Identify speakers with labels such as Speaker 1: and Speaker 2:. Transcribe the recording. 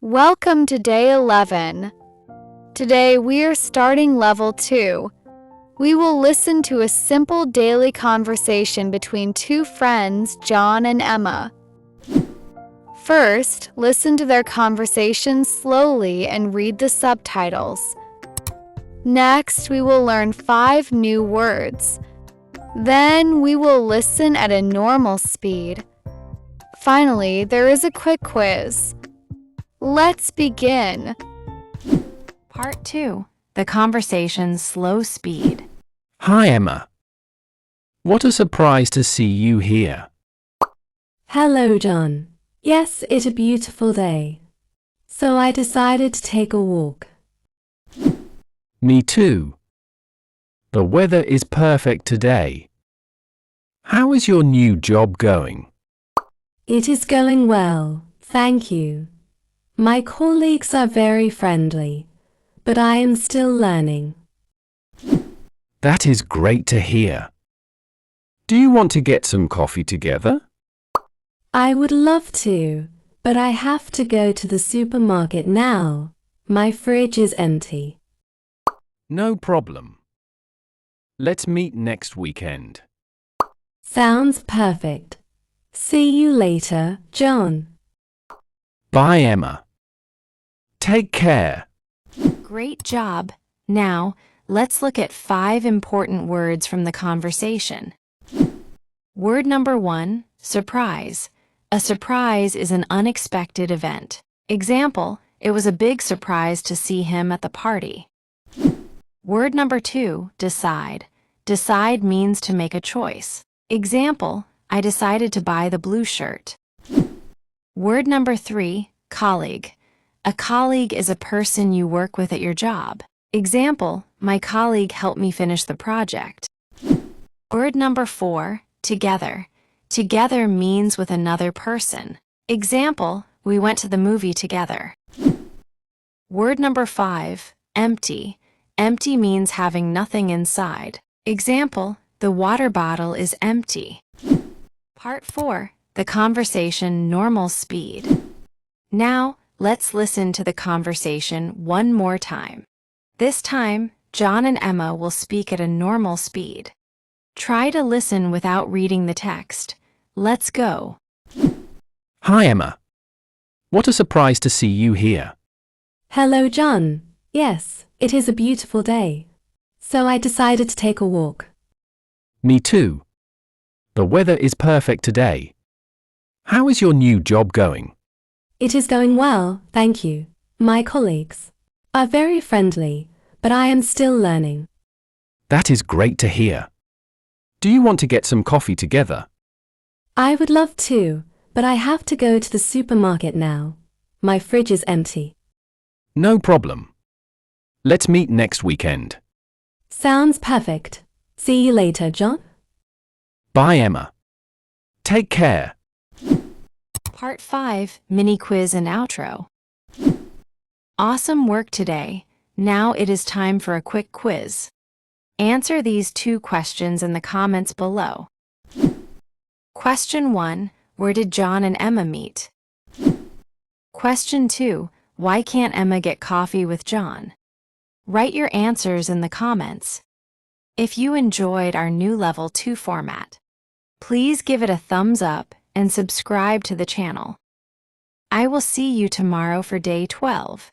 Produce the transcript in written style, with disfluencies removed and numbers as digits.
Speaker 1: Welcome to day 11. Today we are starting level 2. We will listen to a simple daily conversation between two friends, John and Emma. First, listen to their conversation slowly and read the subtitles. Next, we will learn 5 new words. Then we will listen at a normal speed. Finally, there is a quick quiz. Let's begin.
Speaker 2: Part 2. The conversation's slow speed.
Speaker 3: Hi, Emma. What a surprise to see you here.
Speaker 4: Hello, John. Yes, it's a beautiful day. So I decided to take a walk.
Speaker 3: Me too. The weather is perfect today. How is your new job going?
Speaker 4: It is going well, thank you. My colleagues are very friendly, but I am still learning.
Speaker 3: That is great to hear. Do you want to get some coffee together?
Speaker 4: I would love to, but I have to go to the supermarket now. My fridge is empty.
Speaker 3: No problem. Let's meet next weekend.
Speaker 4: Sounds perfect. See you later, John.
Speaker 3: Bye, Emma. Take care.
Speaker 2: Great job. Now, let's look at 5 important words from the conversation. Word number 1, surprise. A surprise is an unexpected event. Example, it was a big surprise to see him at the party. Word number 2, decide. Decide means to make a choice. Example, I decided to buy the blue shirt. Word number 3, colleague. A colleague is a person you work with at your job. Example, my colleague helped me finish the project. Word number 4, together. Together means with another person. Example, we went to the movie together. Word number 5, empty. Empty means having nothing inside. Example, the water bottle is empty. Part 4, the conversation normal speed. Now, let's listen to the conversation one more time. This time, John and Emma will speak at a normal speed. Try to listen without reading the text. Let's go.
Speaker 3: Hi, Emma. What a surprise to see you here.
Speaker 4: Hello, John. Yes, it is a beautiful day. So I decided to take a walk.
Speaker 3: Me too. The weather is perfect today. How is your new job going?
Speaker 4: It is going well, thank you. My colleagues are very friendly, but I am still learning.
Speaker 3: That is great to hear. Do you want to get some coffee together?
Speaker 4: I would love to, but I have to go to the supermarket now. My fridge is empty.
Speaker 3: No problem. Let's meet next weekend.
Speaker 4: Sounds perfect. See you later, John.
Speaker 3: Bye, Emma. Take care.
Speaker 2: Part 5, mini quiz and outro. Awesome work today. Now it is time for a quick quiz. Answer these 2 questions in the comments below. Question 1, where did John and Emma meet? Question 2, why can't Emma get coffee with John? Write your answers in the comments. If you enjoyed our new level 2 format, please give it a thumbs up and subscribe to the channel. I will see you tomorrow for day 12.